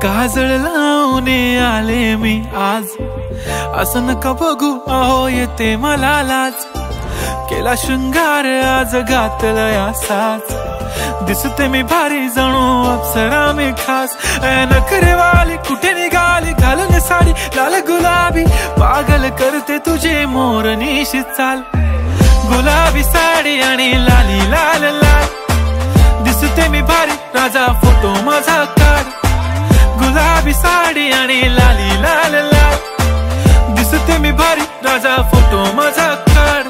काजळ लावून आले मी आज, असं नका बघू अहो येते मला लाज। केला शृंगार आज घातला या साज, दिसते मी भारी जणू अप्सरा मी खास। नखरेवाली कुठे निघाली घालून साडी लाल गुलाबी, पागल करते तुझे मोरनीशी चाल। गुलाबी साडी आणि लाली लाल लाल, दिसते मी भारी राजा फोटो माझा काढ। गुलाबी साडी आणि लाली लाल लाल, दिसते मी भारी राजा फोटो माझा काढ।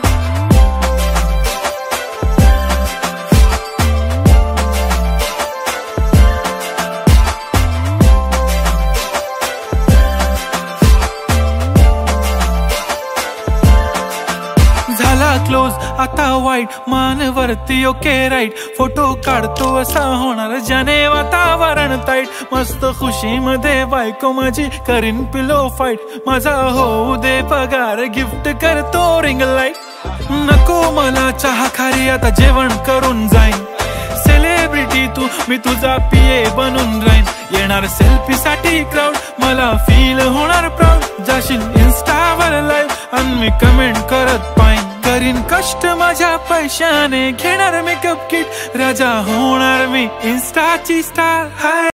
झाला क्लोज आता वाईट, मान वरती ओके राईट, फोटो काढतो असा होणार ज्याने वातावरण ताईट। मस्त खुशी मध्ये बायको माझी करीन पिलो फाईट, माझा होऊ दे पगार गिफ्ट करतो रिंग लाईट। नको मला चहा खारी आता जेवण करून जाईन, सेलिब्रिटी तू मी तुझा पिये बनून राहीन। येणार सेल्फी साठी क्राऊड मला फील होणार प्राऊड, जाशील इन्स्टावर लाईव्ह आणि मी कमेंट करत पाईन। करीन कष्ट माझ्या पैशाने घेणार मेकअप किट, राजा होणार मी इन्स्टाची स्टार।